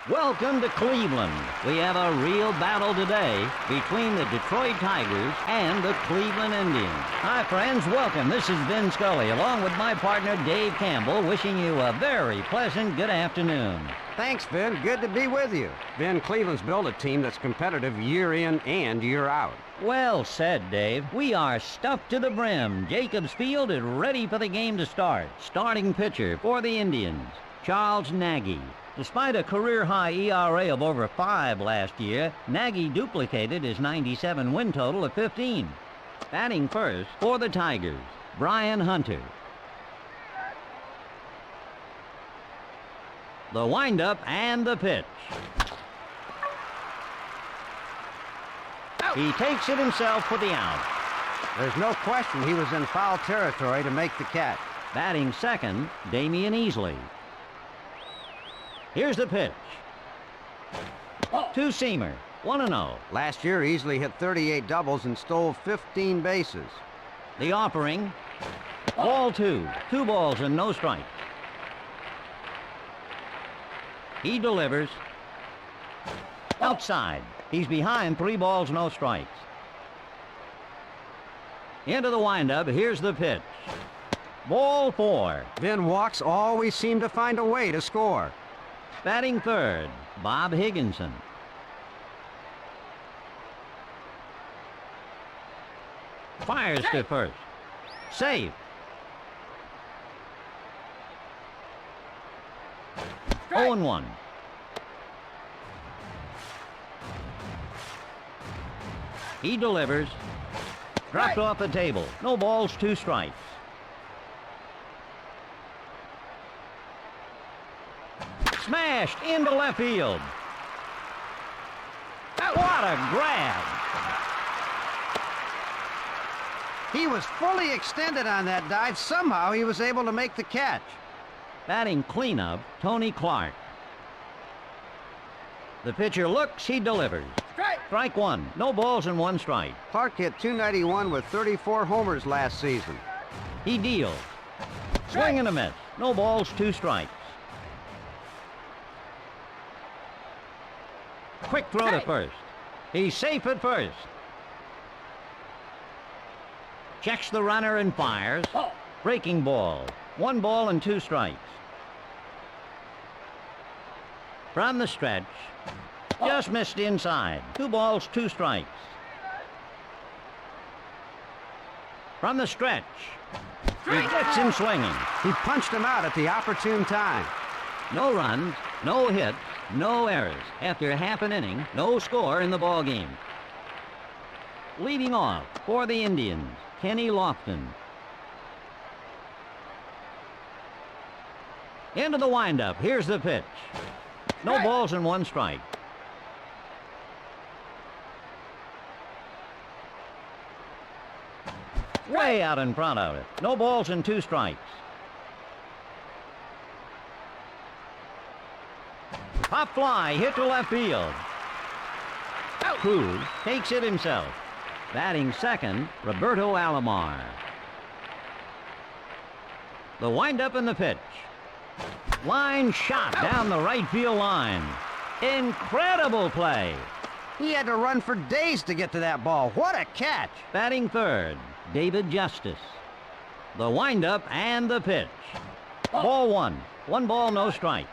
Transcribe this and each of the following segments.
Welcome to Cleveland. We have a real battle today between the Detroit Tigers and the Cleveland Indians. Hi, friends. Welcome. This is Vin Scully, along with my partner Dave Campbell, wishing you a very pleasant good afternoon. Thanks, Vin. Good to be with you. Vin, Cleveland's built a team that's competitive year in and year out. Well said, Dave. We are stuffed to the brim. Jacobs Field is ready for the game to start. Starting pitcher for the Indians, Charles Nagy. Despite a career-high ERA of over 5 last year, Nagy duplicated his 97 win total of 15. Batting first for the Tigers, Brian Hunter. The windup and the pitch. He takes it himself for the out. There's no question he was in foul territory to make the catch. Batting second, Damian Easley. Here's the pitch. Two-seamer, 1-0. Last year, Easley hit 38 doubles and stole 15 bases. The offering, ball 2. 2 balls and no strikes. He delivers. Outside. He's behind 3 balls, no strikes. Into the windup. Here's the pitch. Ball 4. Vin, walks always seem to find a way to score. Batting third, Bob Higginson. Fires to first. Safe. 0-1. He delivers. Dropped off the table. No balls, 2 strikes. Smashed into left field. What a grab! He was fully extended on that dive. Somehow he was able to make the catch. Batting cleanup, Tony Clark. The pitcher looks, he delivers. Strike 1. No balls and 1 strike. Clark hit .291 with 34 homers last season. He deals. Swing and a miss. No balls, 2 strikes. Quick throw to first. He's safe at first. Checks the runner and fires. Breaking ball. 1 ball and 2 strikes. From the stretch. Just missed inside. 2 balls, 2 strikes. From the stretch. He gets him swinging. He punched him out at the opportune time. No runs, no hits, no errors. After half an inning, no score in the ball game. Leading off for the Indians, Kenny Lofton. Into the windup. Here's the pitch. No balls and 1 strike. Way out in front of it. No balls and 2 strikes. Pop fly hit to left field. Cruz takes it himself. Batting second, Roberto Alomar. The windup and the pitch. Line shot down the right field line. Incredible play. He had to run for days to get to that ball. What a catch. Batting third, David Justice. The windup and the pitch. Ball 1. 1 ball, no strikes.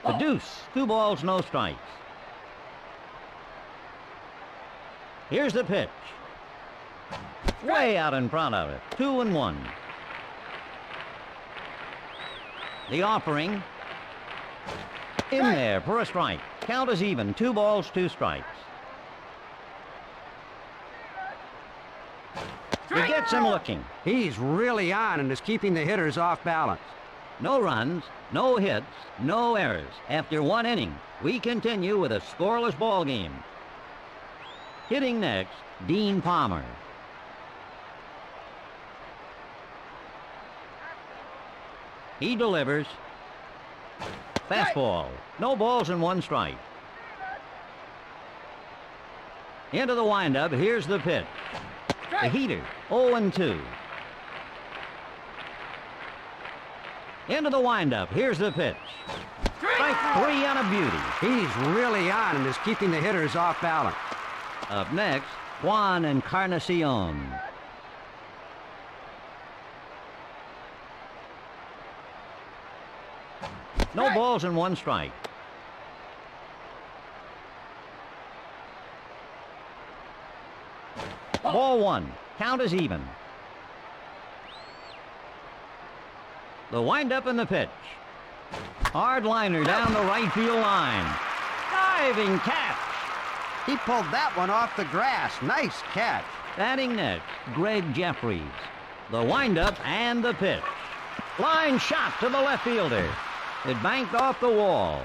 The deuce. 2 balls, no strikes. Here's the pitch. Way out in front of it. 2-1. The offering. In there for a strike. Count is even. 2 balls, 2 strikes. He gets him looking. He's really on and is keeping the hitters off balance. No runs, no hits, no errors. After 1 inning, we continue with a scoreless ball game. Hitting next, Dean Palmer. He delivers. Fastball. No balls and 1 strike. Into the windup. Here's the pitch. A heater. 0-2. Into the windup. Here's the pitch. Strike 3 on a beauty. He's really on and is keeping the hitters off balance. Up next, Juan Encarnacion. No balls and 1 strike. Ball 1. Count is even. The windup and the pitch. Hard liner down the right field line. Diving catch. He pulled that one off the grass. Nice catch. Batting next, Greg Jeffries. The windup and the pitch. Line shot to the left fielder. It banked off the wall.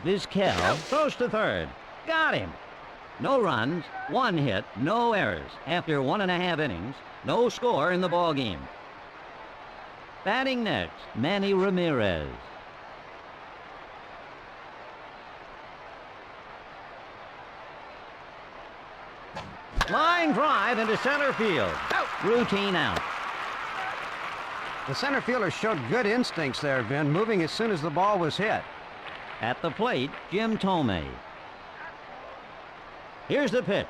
Vizquel throws to third. Got him. No runs, 1 hit, no errors. After 1.5 innings, no score in the ball game. Batting next, Manny Ramirez. Line drive into center field. Routine out. The center fielder showed good instincts there, Vin, moving as soon as the ball was hit. At the plate, Jim Thome. Here's the pitch.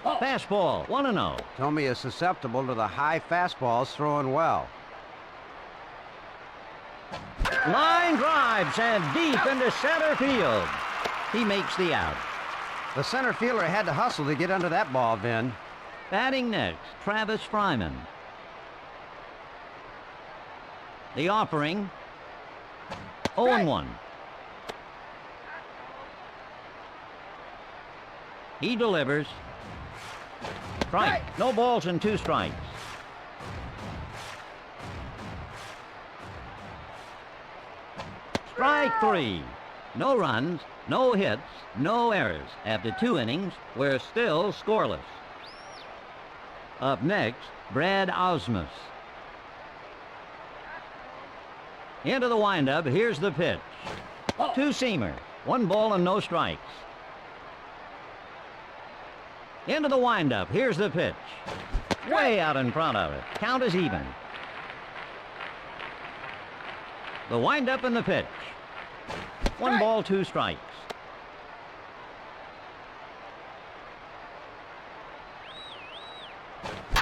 Fastball, 1-0. Thome is susceptible to the high fastballs, throwing well. Line drive sent deep into center field. He makes the out. The center fielder had to hustle to get under that ball, Vin. Batting next, Travis Fryman. The offering, 0-1. He delivers. Strike. No balls and 2 strikes. Strike 3. No runs, no hits, no errors. After 2 innings, we're still scoreless. Up next, Brad Ausmus. Into the windup, here's the pitch. 2-seamer, 1 ball and no strikes. Into the windup, here's the pitch. Way out in front of it. Count is even. The windup and the pitch. 1 ball, 2 strikes.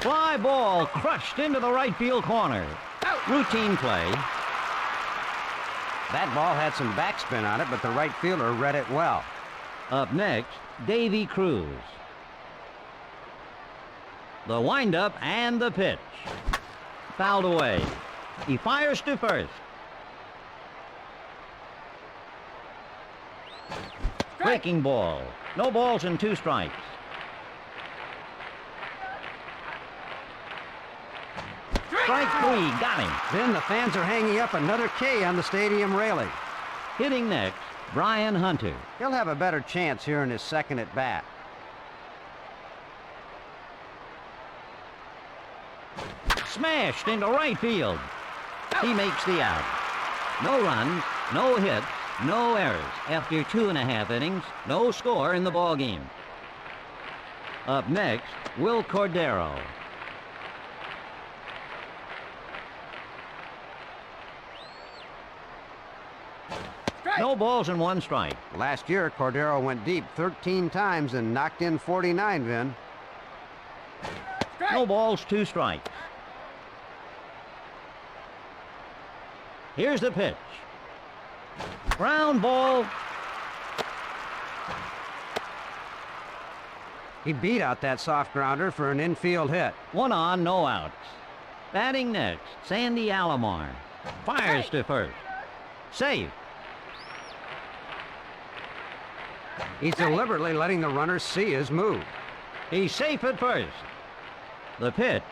Fly ball crushed into the right field corner. Routine play. That ball had some backspin on it, but the right fielder read it well. Up next, Davy Cruz. The windup and the pitch. Fouled away. He fires to first. Breaking ball. No balls and 2 strikes. Strike 3, got him. Then the fans are hanging up another K on the stadium railing. Hitting next, Brian Hunter. He'll have a better chance here in his second at bat. Smashed into right field. He makes the out. No runs, no hits, no errors. After 2.5 innings, no score in the ball game. Up next, Will Cordero. No balls and 1 strike. Last year, Cordero went deep 13 times and knocked in 49, Vin. No balls, 2 strikes. Here's the pitch. Ground ball. He beat out that soft grounder for an infield hit. 1 on, no outs. Batting next, Sandy Alomar. Fires to first. Safe. He's deliberately letting the runner see his move. He's safe at first. The pitch.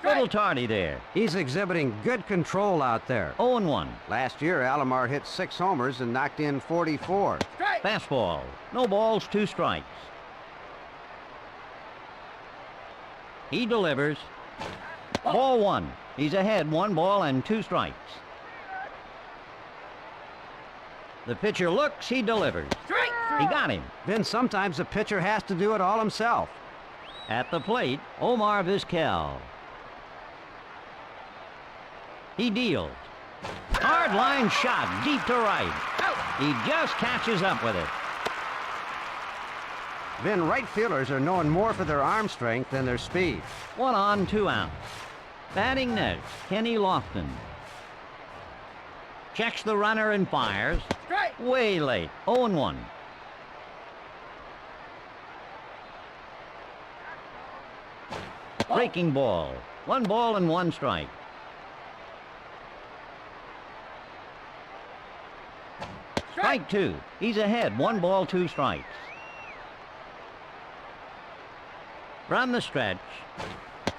Little tardy there. He's exhibiting good control out there. 0-1. Last year, Alomar hit 6 homers and knocked in 44. Fastball. No balls, 2 strikes. He delivers. Ball 1. He's ahead, 1 ball and 2 strikes. The pitcher looks, he delivers. He got him. Then sometimes the pitcher has to do it all himself. At the plate, Omar Vizquel. He deals. Hard line shot, deep to right. He just catches up with it. Then right fielders are known more for their arm strength than their speed. 1 on, 2 outs. Batting next, Kenny Lofton. Checks the runner and fires. Way late, 0-1. Breaking ball. 1 ball and 1 strike. Strike 2. He's ahead. 1 ball, 2 strikes. From the stretch.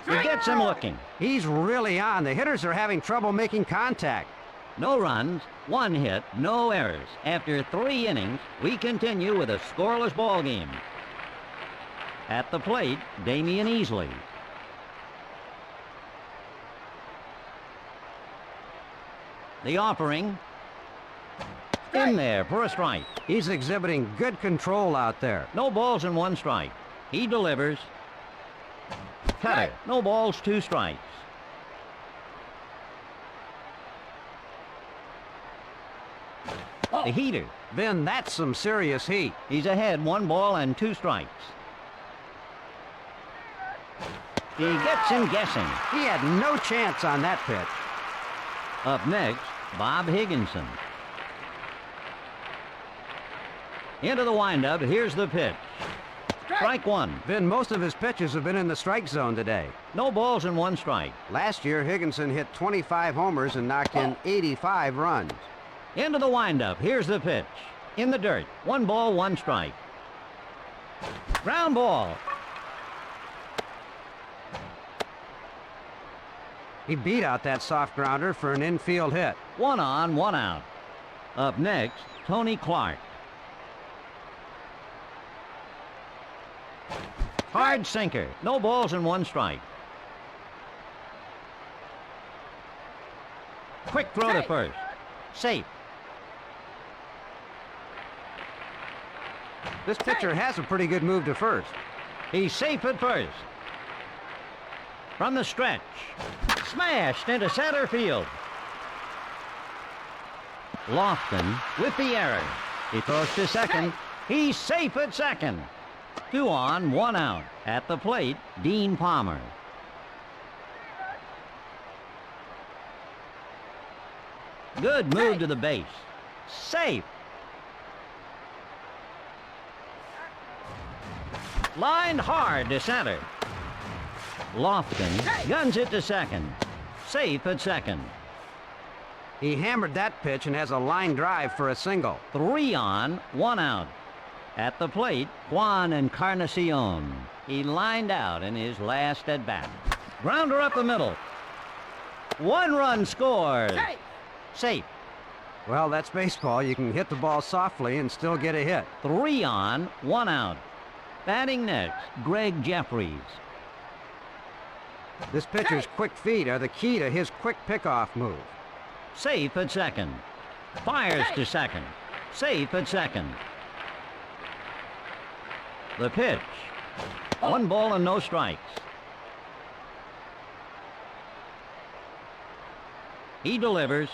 He gets him looking. He's really on. The hitters are having trouble making contact. No runs, 1 hit, no errors. After 3 innings, we continue with a scoreless ball game. At the plate, Damian Easley. The offering. In there for a strike. He's exhibiting good control out there. No balls and 1 strike. He delivers. Cutter. No balls, 2 strikes. The heater. Then that's some serious heat. He's ahead, 1 ball and 2 strikes. He gets him guessing. He had no chance on that pitch. Up next, Bob Higginson. Into the windup, here's the pitch. Strike 1. Then most of his pitches have been in the strike zone today. No balls and 1 strike. Last year, Higginson hit 25 homers and knocked in 85 runs. Into the windup, here's the pitch. In the dirt, 1 ball, 1 strike. Ground ball. He beat out that soft grounder for an infield hit. 1 on, 1 out. Up next, Tony Clark. Hard sinker. No balls and 1 strike. Quick throw to first. Safe. This pitcher has a pretty good move to first. He's safe at first. From the stretch. Smashed into center field. Lofton with the error. He throws to second. He's safe at second. 2 on, 1 out. At the plate, Dean Palmer. Good move to the base. Safe. Lined hard to center. Lofton guns it to second. Safe at second. He hammered that pitch and has a line drive for a single. 3 on, 1 out. At the plate, Juan Encarnacion. He lined out in his last at-bat. Grounder up the middle. 1 run scores. Safe. Well, that's baseball. You can hit the ball softly and still get a hit. 3 on, 1 out. Batting next, Greg Jeffries. This pitcher's quick feet are the key to his quick pickoff move. Safe at second. Fires to second. Safe at second. The pitch. 1 ball and no strikes. He delivers.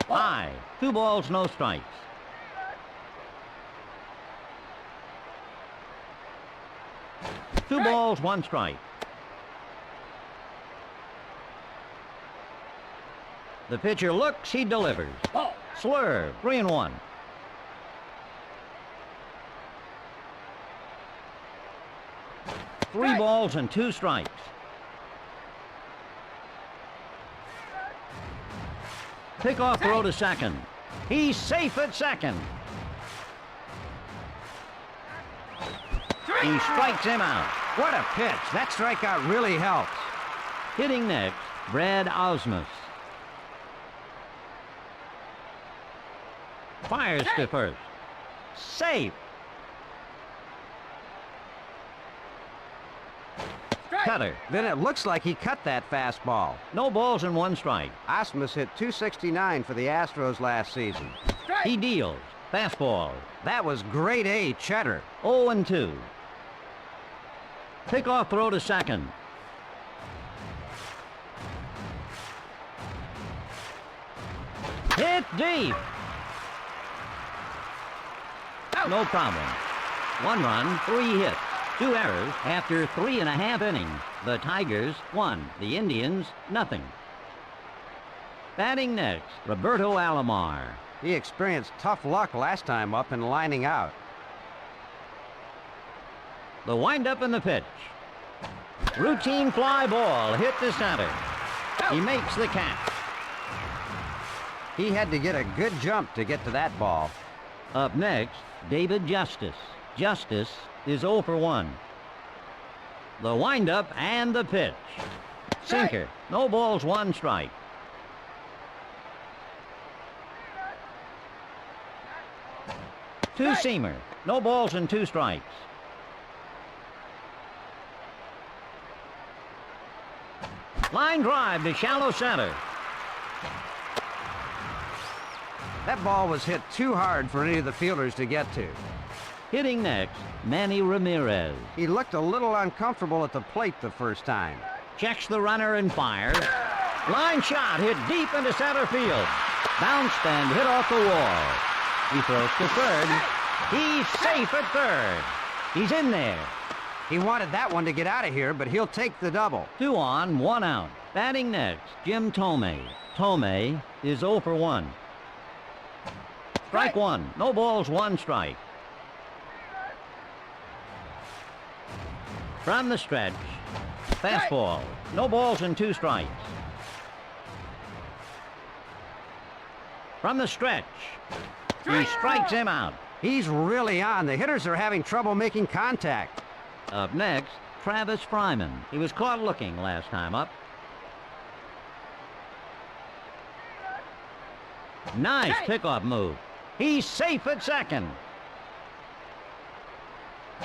High. 2 balls, no strikes. Two balls, 1 strike. The pitcher looks, he delivers. Slurve, 3-1. Three balls and 2 strikes. Pickoff throw to second. He's safe at second. He strikes him out. What a pitch. That strikeout really helps. Hitting next, Brad Osmus. Fires to first. Safe. Cutter. Then it looks like he cut that fastball. No balls and 1 strike. Osmus hit .269 for the Astros last season. He deals. Fastball. That was grade A cheddar. 0-2. Pickoff throw to second. Hit deep. No problem. 1 run, 3 hits, 2 errors after 3.5 innings. The Tigers won. The Indians, nothing. Batting next, Roberto Alomar. He experienced tough luck last time up in lining out. The windup and the pitch. Routine fly ball hit to center. He makes the catch. He had to get a good jump to get to that ball. Up next, David Justice. Justice is 0 for 1. The windup and the pitch. Sinker. No balls, 1 strike. Two-seamer. No balls and 2 strikes. Line drive to shallow center. That ball was hit too hard for any of the fielders to get to. Hitting next, Manny Ramirez. He looked a little uncomfortable at the plate the first time. Checks the runner and fires. Line shot hit deep into center field. Bounced and hit off the wall. He throws to third. He's safe at third. He's in there. He wanted that one to get out of here, but he'll take the double. 2 on, 1 out. Batting next, Jim Thome. Thome is 0 for 1. Strike 1. No balls, 1 strike. From the stretch, fastball. No balls and 2 strikes. From the stretch, he strikes him out. He's really on. The hitters are having trouble making contact. Up next, Travis Fryman. He was caught looking last time up. Nice pickoff move. He's safe at second.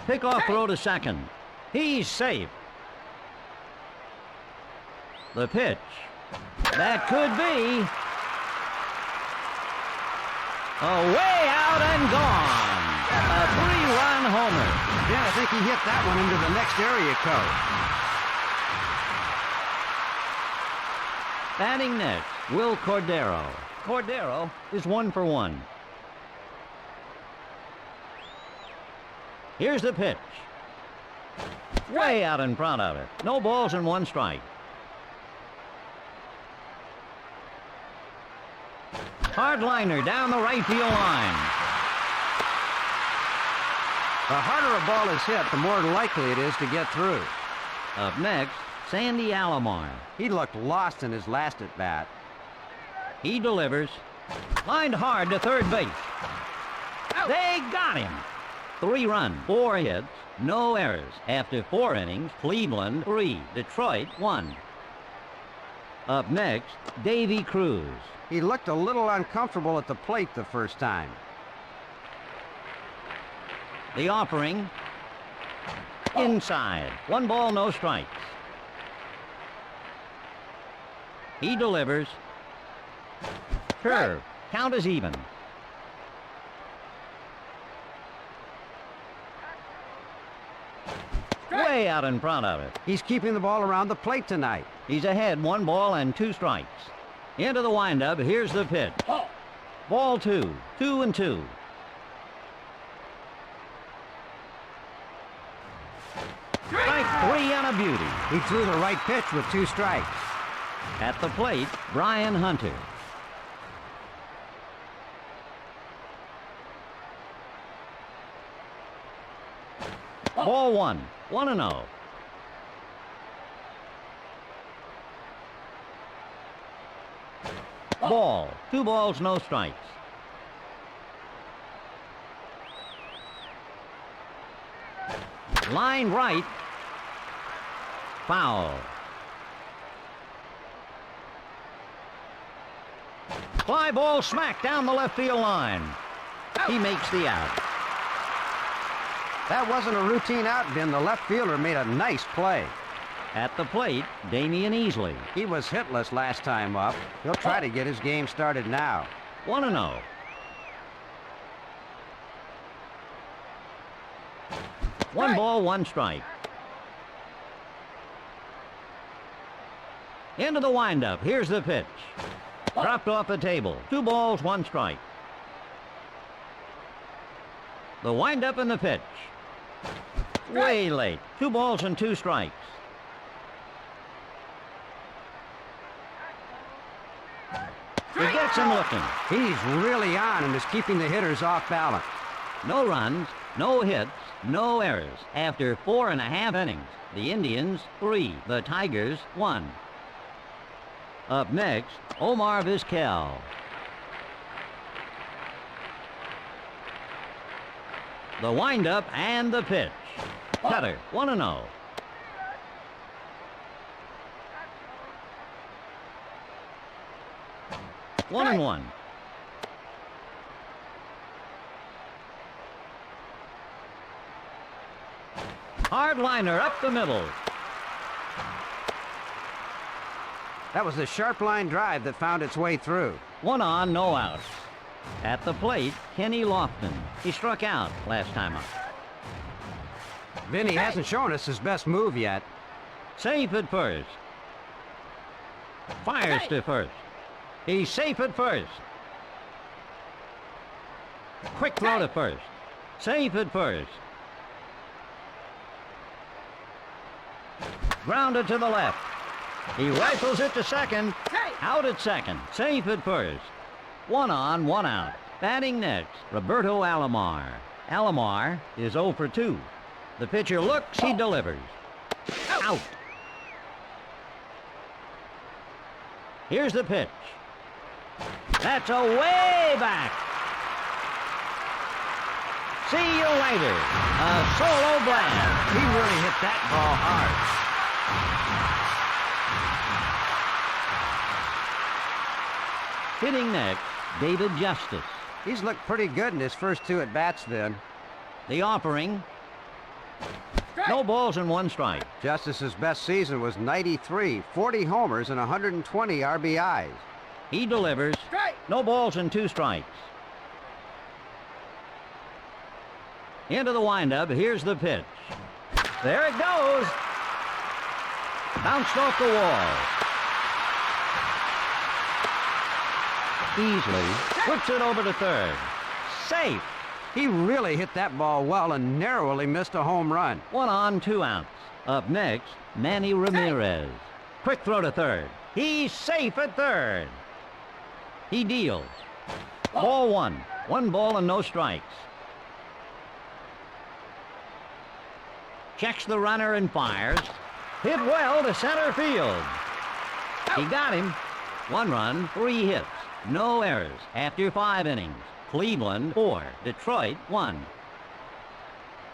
Pickoff throw to second. He's safe. The pitch. That could be. Way out and gone. A 3-run homer. Yeah, I think he hit that one into the next area code. Batting next, Will Cordero. Cordero is 1 for 1. Here's the pitch. Way out in front of it. No balls and 1 strike. Hard liner down the right field line. The harder a ball is hit, the more likely it is to get through. Up next, Sandy Alomar. He looked lost in his last at-bat. He delivers. Lined hard to third base. They got him. 3 runs, 4 hits, no errors. After 4 innings, Cleveland 3, Detroit 1. Up next, Davy Cruz. He looked a little uncomfortable at the plate the first time. The offering. Inside. 1 ball, no strikes. He delivers. Curve. Count is even. Way out in front of it. He's keeping the ball around the plate tonight. He's ahead, 1 ball and 2 strikes. Into the windup, here's the pitch. Ball 2, 2-2. Strike 3 and a beauty. He threw the right pitch with 2 strikes. At the plate, Brian Hunter. Ball 1, 1-0. Ball, 2 balls, no strikes. Line right. Foul. Fly ball smack down the left field line. He makes the out. That wasn't a routine out, Ben. The left fielder made a nice play. At the plate, Damian Easley. He was hitless last time up. He'll try to get his game started now. 1-0. 1 ball, 1 strike. Into the windup. Here's the pitch. Dropped off the table. 2 balls, 1 strike. The windup and the pitch. Way late. 2 balls and 2 strikes. It gets him looking. He's really on and is keeping the hitters off balance. No runs, no hits, no errors. After 4.5 innings, the Indians 3, the Tigers 1. Up next, Omar Vizquel. The windup and the pitch. Cutter, 1-0. One and one. Hard liner up the middle. That was a sharp line drive that found its way through. 1 on, no outs. At the plate, Kenny Lofton. He struck out last time up. Vinny hasn't shown us his best move yet. Safe at first. Fires to first. He's safe at first. Quick throw to first. Safe at first. Grounded to the left. He rifles it to second. Out at second. Safe at first. 1 on, 1 out. Batting next, Roberto Alomar. Alomar is 0 for 2. The pitcher looks, he delivers. Out. Here's the pitch. That's a way back. See you later. A solo blast. He really hit that ball hard. Hitting next, David Justice. He's looked pretty good in his first 2 at-bats, Vin. The offering. No balls and 1 strike. Justice's best season was 93, 40 homers and 120 RBIs. He delivers. No balls and 2 strikes. Into the windup. Here's the pitch. There it goes. Bounced off the wall. Easily flips it over to third. Safe. He really hit that ball well and narrowly missed a home run. 1 on, 2 outs. Up next, Manny Ramirez. Quick throw to third. He's safe at third. He deals. Ball 1. 1 ball and no strikes. Checks the runner and fires. Hit well to center field. He got him. 1 run, 3 hits. No errors after 5 innings. Cleveland 4, Detroit 1.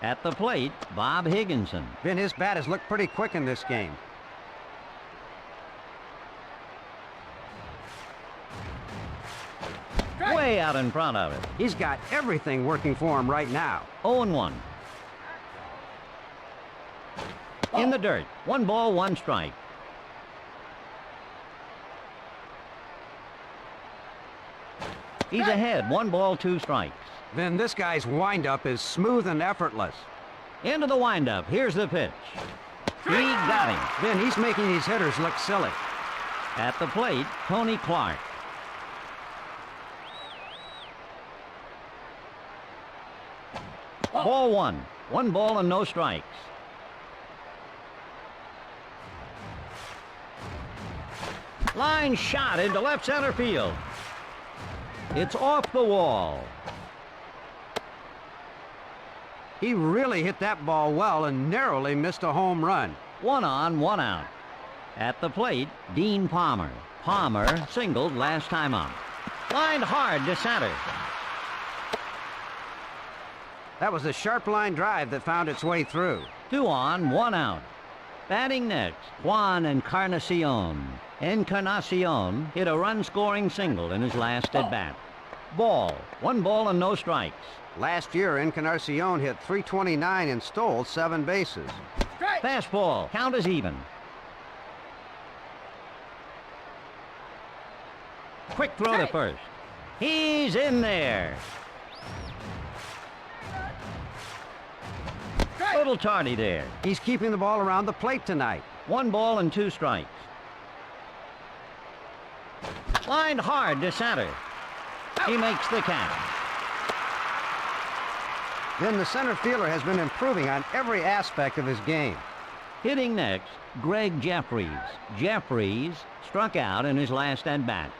At the plate, Bob Higginson. Vin, his bat has looked pretty quick in this game. Way out in front of it. He's got everything working for him right now. 0-1. In the dirt. 1 ball, 1 strike. He's ahead. 1 ball, 2 strikes. Then this guy's windup is smooth and effortless. Into the windup. Here's the pitch. He got him. Then he's making these hitters look silly. At the plate, Tony Clark. Ball 1. 1 ball and no strikes. Line shot into left center field. It's off the wall. He really hit that ball well and narrowly missed a home run. 1 on, 1 out. At the plate, Dean Palmer. Palmer singled last time up. Lined hard to center. That was a sharp line drive that found its way through. 2 on, 1 out. Batting next, Juan Encarnacion. Encarnacion hit a run-scoring single in his last at-bat. Ball. 1 ball and no strikes. Last year, Encarnacion hit .329 and stole 7 bases. Fastball. Count is even. Quick throw to first. He's in there. Little tardy there. He's keeping the ball around the plate tonight. 1 ball and 2 strikes. Lined hard to center. He makes the catch. Then the center fielder has been improving on every aspect of his game. Hitting next, Greg Jeffries. Jeffries struck out in his last at-bat.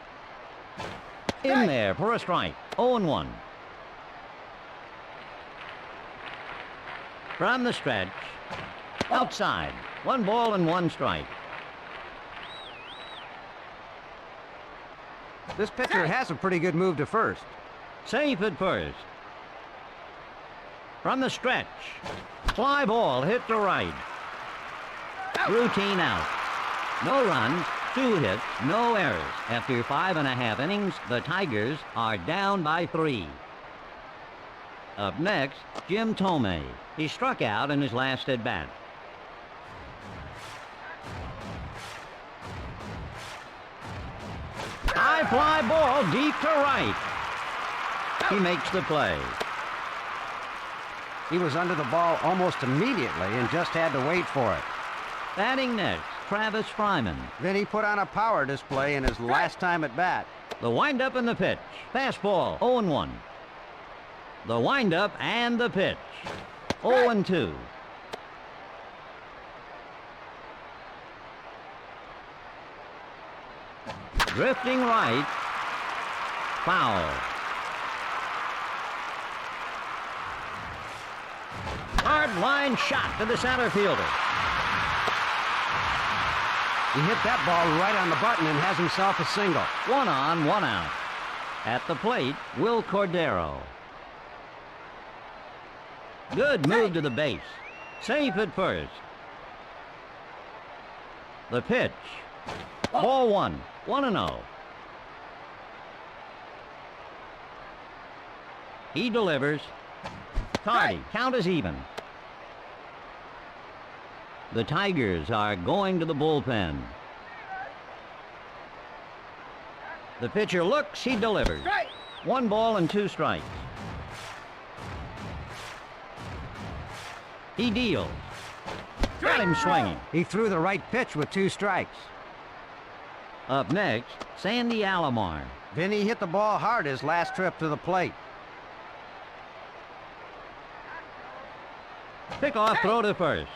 In there for a strike. 0-1. From the stretch, outside. 1 ball and 1 strike. This pitcher has a pretty good move to first. Safe at first. From the stretch, fly ball hit to right. Routine out. No runs, 2 hits, no errors. After 5.5 innings, the Tigers are down by 3. Up next, Jim Thome. He struck out in his last at-bat. High fly ball deep to right. He makes the play. He was under the ball almost immediately and just had to wait for it. Batting next, Travis Fryman. Then he put on a power display in his last time at bat. The windup and the pitch. Fastball, 0-1. The windup and the pitch. 0-2. Drifting right. Foul. Hard line shot to the center fielder. He hit that ball right on the button and has himself a single. 1 on, 1 out. At the plate, Will Cordero. Good move to the base. Safe at first. The pitch. Ball 1. 1-0. He delivers. Tardy. Count is even. The Tigers are going to the bullpen. The pitcher looks. He delivers. 1 ball and 2 strikes. He deals. Got him swinging. He threw the right pitch with 2 strikes. Up next, Sandy Alomar. Then he hit the ball hard his last trip to the plate. Pickoff throw to first.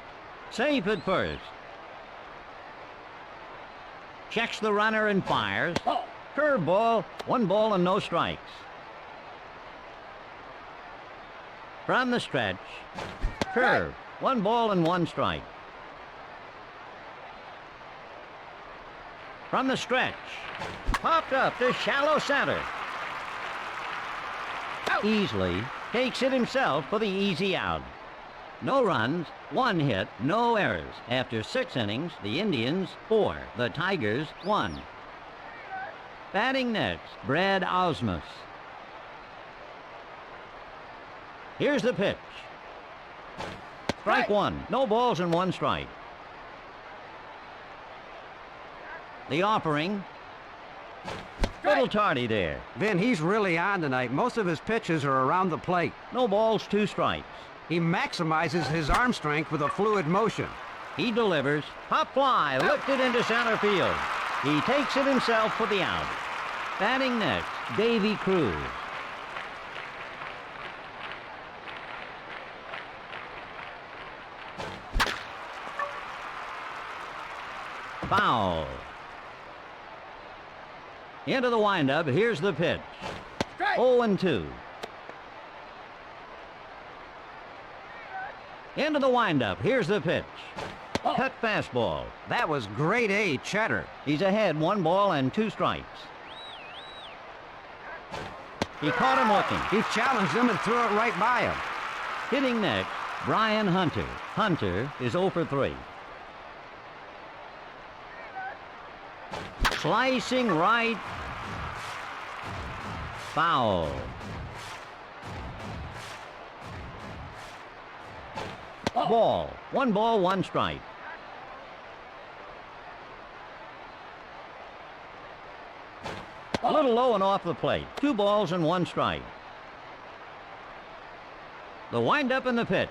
Safe at first. Checks the runner and fires. Curveball, 1 ball and no strikes. From the stretch, curve, 1 ball and 1 strike. From the stretch, popped up to shallow center. Easily takes it himself for the easy out. No runs, 1 hit, no errors. After 6 innings, the Indians 4, the Tigers 1. Batting next, Brad Ausmus. Here's the pitch. Strike 1, no balls and 1 strike. The offering. Little tardy there. Then he's really on tonight. Most of his pitches are around the plate. No balls, 2 strikes. He maximizes his arm strength with a fluid motion. He delivers. Pop fly, lifted into center field. He takes it himself for the out. Batting next, Davy Cruz. Foul. Into the windup, here's the pitch. 0-2. Into the windup, here's the pitch. Cut fastball. That was grade A cheddar. He's ahead, 1 ball and 2 strikes. He caught him looking. He challenged him and threw it right by him. Hitting next, Brian Hunter. Hunter is 0 for 3. Slicing right. Foul. Ball. 1 ball, 1 strike. A little low and off the plate. 2 balls and 1 strike. The windup and the pitch.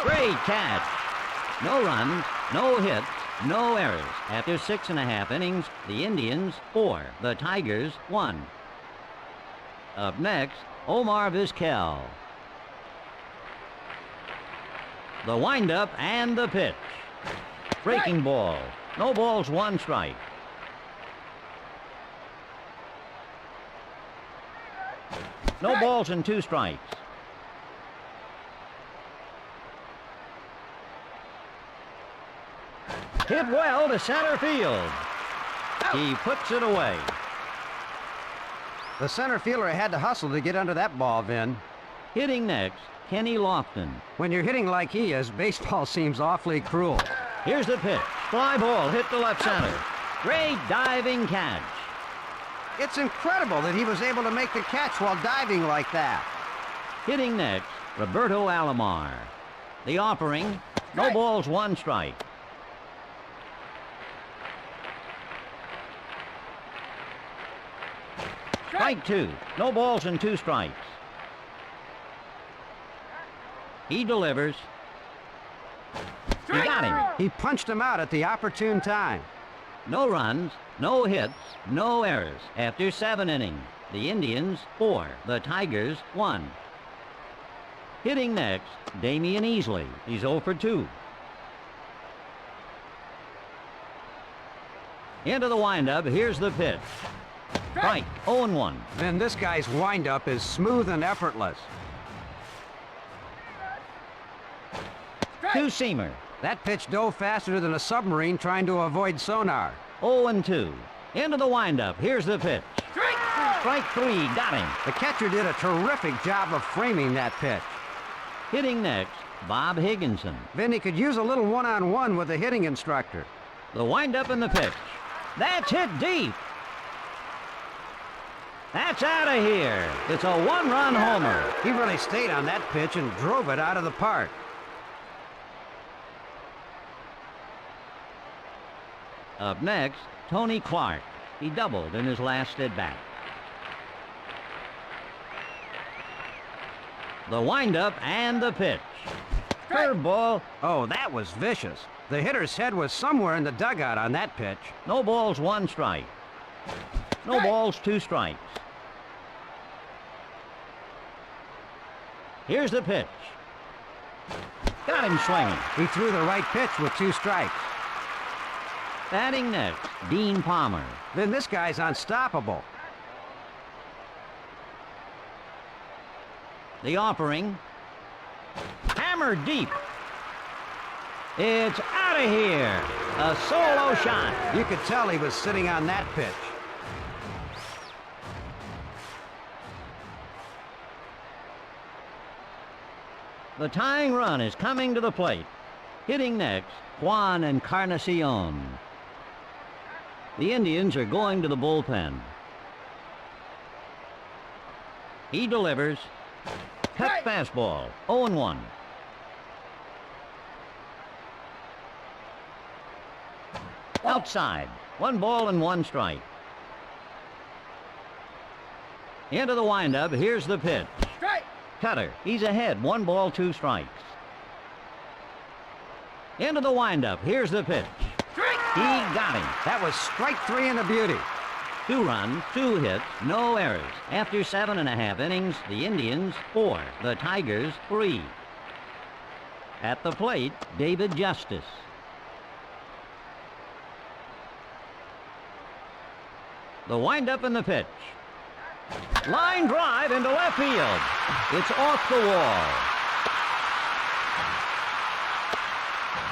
Great catch. No runs, no hits, no errors. After 6.5 innings, the Indians 4, the Tigers 1. Up next, Omar Vizquel. The windup and the pitch. Breaking ball. No balls, 1 strike. No balls and 2 strikes. Hit well to center field. He puts it away. The center fielder had to hustle to get under that ball, Vin. Hitting next, Kenny Lofton. When you're hitting like he is, baseball seems awfully cruel. Here's the pitch. Fly ball hit to left center. Great diving catch. It's incredible that he was able to make the catch while diving like that. Hitting next, Roberto Alomar. The offering, no balls, 1 strike. Strike 2. No balls and 2 strikes. He delivers. He got him. He punched him out at the opportune time. No runs, no hits, no errors. After 7 innings, the Indians 4, the Tigers 1. Hitting next, Damian Easley. He's 0 for 2. Into the windup, here's the pitch. Strike, 0-1. Then this guy's windup is smooth and effortless. Two-seamer. That pitch dove faster than a submarine trying to avoid sonar. 0-2. Into the windup, here's the pitch. Strike 3, got him. The catcher did a terrific job of framing that pitch. Hitting next, Bob Higginson. Then he could use a little one-on-one with the hitting instructor. The windup and the pitch. That's hit deep. That's out of here. It's a 1-run homer. He really stayed on that pitch and drove it out of the park. Up next, Tony Clark. He doubled in his last at-bat. The windup and the pitch. Curveball. Oh, that was vicious. The hitter's head was somewhere in the dugout on that pitch. No balls, 1 strike. No balls, 2 strikes. Here's the pitch. Got him swinging. He threw the right pitch with 2 strikes. Batting next, Dean Palmer. Then this guy's unstoppable. The offering. Hammer deep. It's out of here. A solo shot. You could tell he was sitting on that pitch. The tying run is coming to the plate. Hitting next, Juan Encarnacion. The Indians are going to the bullpen. He delivers. Cut fastball, 0-1. Outside, 1 ball and 1 strike. Into the windup, here's the pitch. Cutter, he's ahead, 1 ball, 2 strikes. Into the windup, here's the pitch. He got him. That was strike 3 and a beauty. 2 runs, 2 hits, no errors. After 7.5 innings, the Indians 4, the Tigers 3. At the plate, David Justice. The windup and the pitch. Line drive into left field. It's off the wall.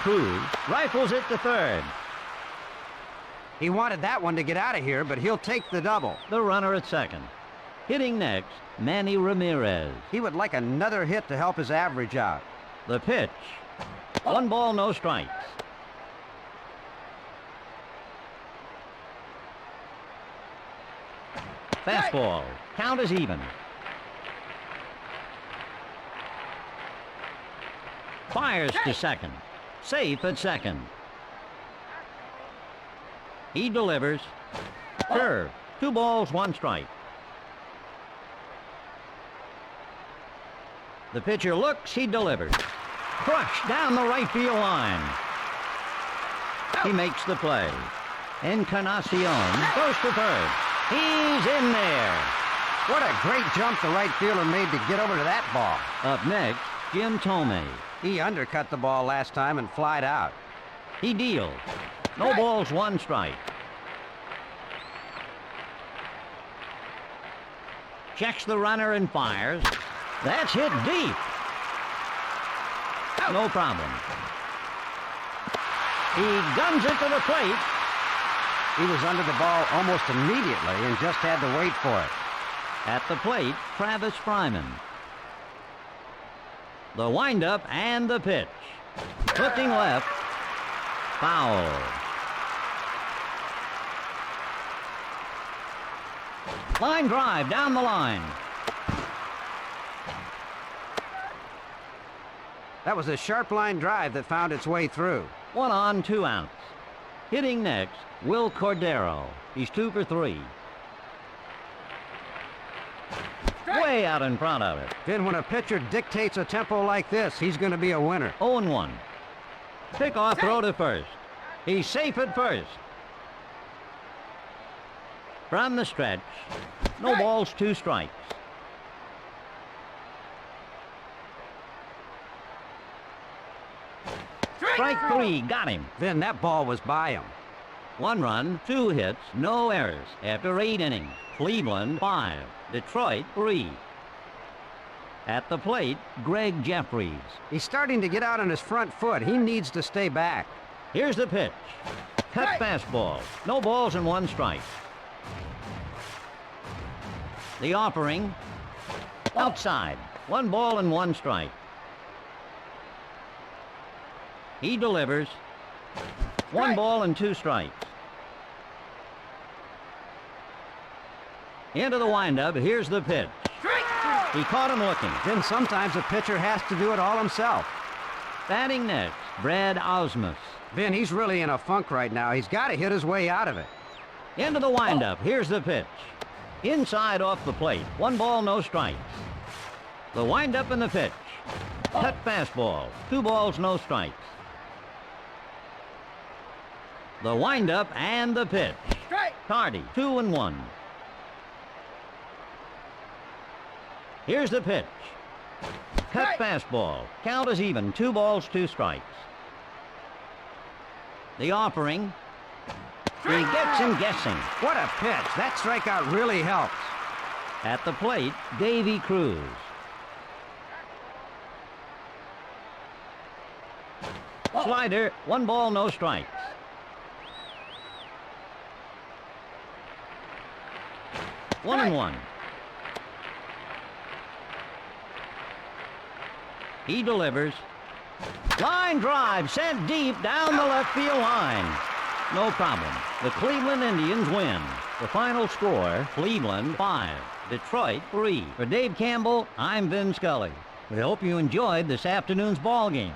Cruz rifles it to third. He wanted that one to get out of here, but he'll take the double. The runner at second. Hitting next, Manny Ramirez. He would like another hit to help his average out. The pitch. 1 ball, no strikes. Fastball. Count is even. Fires to second. Safe at second. He delivers. Curve. 2 balls, 1 strike. The pitcher looks, he delivers. Crushed down the right field line. He makes the play. Encarnacion goes to third. He's in there. What a great jump the right fielder made to get over to that ball. Up next, Jim Tomei. He undercut the ball last time and flied out. He deals. No balls, one strike. Checks the runner and fires. That's hit deep. No problem. He guns it to the plate. He was under the ball almost immediately and just had to wait for it. At the plate, Travis Fryman. The windup and the pitch. Lifting left. Foul. Line drive down the line. That was a sharp line drive that found its way through. 1 on, 2 outs. Hitting next, Will Cordero. He's 2 for 3. Way out in front of it. Then when a pitcher dictates a tempo like this, he's going to be a winner. 0-1. Pick-off throw to first. He's safe at first. From the stretch, no balls, 2 strikes. Strike 3, got him. Then that ball was by him. 1 run, 2 hits, no errors. After 8 innings, Cleveland 5, Detroit 3. At the plate, Greg Jeffries. He's starting to get out on his front foot. He needs to stay back. Here's the pitch. Cut fastball. No balls and 1 strike. The offering. Outside. 1 ball and 1 strike. He delivers. 1 ball and 2 strikes. Into the windup. Here's the pitch. He caught him looking. Then sometimes a pitcher has to do it all himself. Batting next, Brad Ausmus. Ben, he's really in a funk right now. He's got to hit his way out of it. Into the windup. Here's the pitch. Inside off the plate. 1 ball, no strikes. The windup and the pitch. Cut fastball. 2 balls, no strikes. The windup and the pitch. Tardy, 2-1. Here's the pitch. Cut fastball. Count is even. 2 balls, 2 strikes. The offering. He gets him guessing. What a pitch. That strikeout really helps. At the plate, Davy Cruz. Slider, 1 ball, no strikes. One and 1. He delivers. Line drive sent deep down the left field line. No problem. The Cleveland Indians win. The final score, Cleveland 5, Detroit 3. For Dave Campbell, I'm Vin Scully. We hope you enjoyed this afternoon's ball game.